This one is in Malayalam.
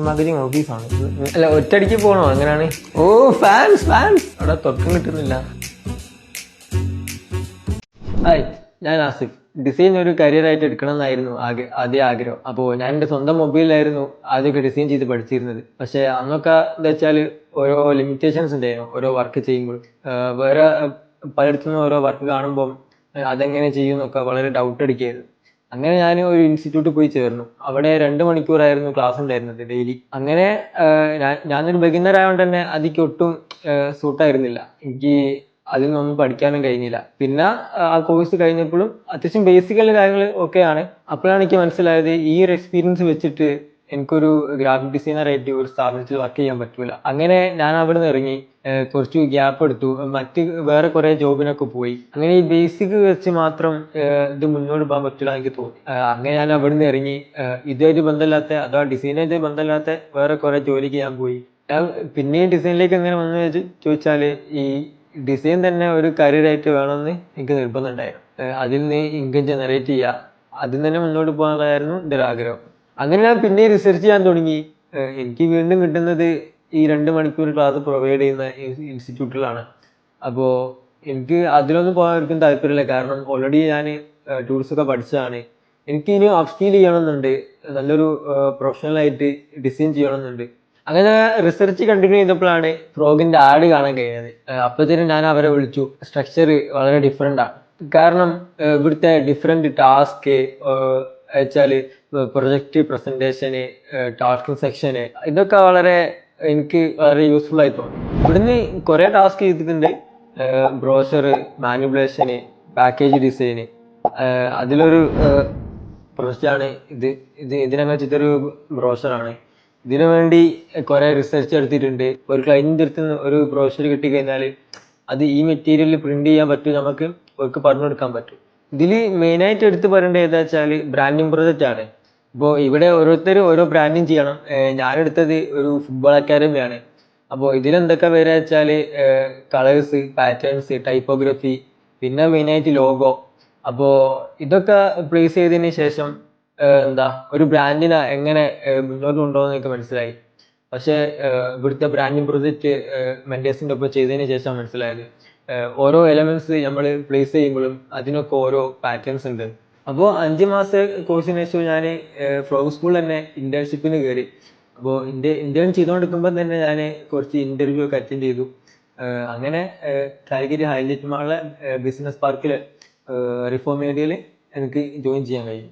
മകനും ഓഫീസാണ്. അല്ല, ഒറ്റയടിക്ക് പോകണോ? അങ്ങനെയാണ്. ഓ, ഫാൻസ് അവിടെ തുറക്കം കിട്ടുന്നില്ല. ഹായ്, ഞാൻ ആസിഫ്. ഡിസൈൻ ഒരു കരിയറായിട്ട് എടുക്കണം എന്നായിരുന്നു ആദ്യ ആഗ്രഹം. അപ്പോൾ ഞാൻ എൻ്റെ സ്വന്തം മൊബൈലിലായിരുന്നു ആദ്യമൊക്കെ ഡിസൈൻ ചെയ്ത് പഠിച്ചിരുന്നത്. പക്ഷേ അന്നൊക്കെ എന്താ വെച്ചാൽ ഓരോ ലിമിറ്റേഷൻസ് ഉണ്ടായിരുന്നു ഓരോ വർക്ക് ചെയ്യുമ്പോൾ. വേറെ പലയിടത്തുനിന്ന് ഓരോ വർക്ക് കാണുമ്പം അതെങ്ങനെ ചെയ്യുമെന്നൊക്കെ വളരെ ഡൗട്ട് അടിക്കുകയായിരുന്നു. അങ്ങനെ ഞാൻ ഒരു ഇൻസ്റ്റിറ്റ്യൂട്ടിൽ പോയി ചേർന്നു. അവിടെ 2 മണിക്കൂറായിരുന്നു ക്ലാസ് ഉണ്ടായിരുന്നത് ഡെയിലി. അങ്ങനെ ഞാനൊരു ബിഗിന്നർ ആയതുകൊണ്ട് തന്നെ അതിക്ക് ഒട്ടും സൂട്ടായിരുന്നില്ല. എനിക്ക് അതിൽ നിന്നൊന്നും പഠിക്കാനും കഴിഞ്ഞില്ല. പിന്നെ ആ കോഴ്സ് കഴിഞ്ഞപ്പോഴും അത്യാവശ്യം ബേസിക്കൽ കാര്യങ്ങൾ ഒക്കെയാണ്. അപ്പോഴാണ് എനിക്ക് മനസ്സിലായത് ഈ ഒരു എക്സ്പീരിയൻസ് വെച്ചിട്ട് എനിക്കൊരു ഗ്രാഫിക് ഡിസൈനറായിട്ട് ഒരു സ്ഥാപനത്തിൽ വർക്ക് ചെയ്യാൻ പറ്റൂല. അങ്ങനെ ഞാൻ അവിടെ നിന്ന് ഇറങ്ങി കുറച്ച് ഗ്യാപ്പ് എടുത്തു. വേറെ കുറെ ജോബിനൊക്കെ പോയി. അങ്ങനെ ഈ ബേസിക് വെച്ച് മാത്രം ഇത് മുന്നോട്ട് പോകാൻ പറ്റില്ല എനിക്ക് തോന്നി. അങ്ങനെ ഞാൻ അവിടെ നിന്ന് ഇറങ്ങി ഇതുമായിട്ട് ബന്ധമില്ലാത്ത അഥവാ ഡിസൈനായിട്ട് ബന്ധമില്ലാത്ത വേറെ കുറെ ജോലിക്ക് ഞാൻ പോയി. ഞാൻ പിന്നെയും ഡിസൈനിലേക്ക് എങ്ങനെ വന്നു ചോദിച്ചാൽ ഈ ഡിസൈൻ തന്നെ ഒരു കരിയറായിട്ട് വേണമെന്ന് എനിക്ക് നിർബന്ധം ഉണ്ടായിരുന്നു. അതിൽ നിന്ന് ഇൻകം ജനറേറ്റ് ചെയ്യുക, അതിൽ തന്നെ മുന്നോട്ട് പോകാനായിരുന്നു എൻ്റെ ഒരു ആഗ്രഹം. അങ്ങനെ ഞാൻ പിന്നെ റിസർച്ച് ചെയ്യാൻ തുടങ്ങി. എനിക്ക് വീണ്ടും കിട്ടുന്നത് ഈ 2 മണിക്കൂർ ക്ലാസ് പ്രൊവൈഡ് ചെയ്യുന്ന ഇൻസ്റ്റിറ്റ്യൂട്ടിലാണ്. അപ്പോൾ എനിക്ക് അതിലൊന്നും പോകാൻ ഒരിക്കലും താല്പര്യമില്ല. കാരണം ഓൾറെഡി ഞാൻ ടൂൾസൊക്കെ പഠിച്ചതാണ്. എനിക്ക് ഇനി അപ്സ്കിൽ ചെയ്യണമെന്നുണ്ട്. നല്ലൊരു പ്രൊഫഷണലായിട്ട് ഡിസൈൻ ചെയ്യണമെന്നുണ്ട്. അങ്ങനെ റിസർച്ച് കണ്ടിന്യൂ ചെയ്തപ്പോഴാണ് ഫ്രോഗിന്റെ ആഡ് കാണാൻ കഴിഞ്ഞത്. അപ്പോഴത്തേനും ഞാൻ അവരെ വിളിച്ചു. സ്ട്രക്ചർ വളരെ ഡിഫറെൻ്റ് ആണ്. കാരണം ഇവിടുത്തെ ഡിഫറെൻറ്റ് ടാസ്ക് വെച്ചാൽ പ്രൊജക്റ്റ് പ്രസൻറ്റേഷന്, ടാസ്കിങ് സെക്ഷന്, ഇതൊക്കെ എനിക്ക് വളരെ യൂസ്ഫുൾ ആയി തോന്നി. ഇവിടുന്ന് കുറേ ടാസ്ക് ചെയ്തിട്ടുണ്ട്. ബ്രോഷറ്, മാനിപ്പുലേഷന്, പാക്കേജ് ഡിസൈന്. അതിലൊരു പ്രൊജക്റ്റാണ് ഇതിനെന്ന് വെച്ചിട്ട് ഒരു ബ്രോഷറാണ്. ഇതിനു വേണ്ടി കുറെ റിസർച്ച് എടുത്തിട്ടുണ്ട്. ഒരു ക്ലയന്റിന്റെ അടുത്ത് ഒരു ബ്രോഷർ കിട്ടിക്കഴിഞ്ഞാൽ അത് ഈ മെറ്റീരിയലിൽ പ്രിന്റ് ചെയ്യാൻ പറ്റും, നമുക്ക് അവർക്ക് പറഞ്ഞു കൊടുക്കാൻ പറ്റും. ഇതിൽ മെയിനായിട്ട് എടുത്ത് പറയേണ്ടത് ഏതാ വെച്ചാൽ ബ്രാൻഡിങ് പ്രൊജക്റ്റ് ആണ്. ഇപ്പോൾ ഇവിടെ ഓരോരുത്തരും ഓരോ ബ്രാൻഡിങ് ചെയ്യണം. ഞാനെടുത്തത് ഒരു ഫുട്ബോൾ അക്കാദമിയാണ്. അപ്പോൾ ഇതിലെന്തൊക്കെ വരിക വെച്ചാൽ കളേഴ്സ്, പാറ്റേൺസ്, ടൈപ്പോഗ്രഫി, പിന്നെ മെയിനായിട്ട് ലോഗോ. അപ്പോൾ ഇതൊക്കെ പ്ലേസ് ചെയ്തതിന് ശേഷം ഒരു ബ്രാൻഡിനെ എങ്ങനെ മുന്നോട്ട് കൊണ്ടുപോകുന്ന എനിക്ക് മനസ്സിലായി. പക്ഷേ ഇവിടുത്തെ ബ്രാൻഡിങ് പ്രൊജക്റ്റ് മെന്റേഴ്സിൻ്റെ ഒപ്പം ചെയ്തതിന് ശേഷം മനസ്സിലായത് ഓരോ എലമെന്റ്സ് നമ്മൾ പ്ലേസ് ചെയ്യുമ്പോഴും അതിനൊക്കെ ഓരോ പാറ്റേൺസ് ഉണ്ട്. അപ്പോൾ 5 മാസത്തെ കോഴ്സിന് ശേഷം ഞാൻ ഫ്രോഗ് സ്കൂളിൽ തന്നെ ഇന്റേൺഷിപ്പിന് കയറി. അപ്പോൾ ഇന്റേൺ ചെയ്തുകൊണ്ടിരിക്കുമ്പോൾ തന്നെ ഞാൻ കുറച്ച് ഇന്റർവ്യൂ ഒക്കെ അറ്റൻഡ് ചെയ്തു. അങ്ങനെ കാലിക്കറ്റ് ഹൈലൈറ്റ് മാളിലെ ബിസിനസ് പാർക്കിൽ റിഫോം ഏരിയയിൽ എനിക്ക് ജോയിൻ ചെയ്യാൻ കഴിയും.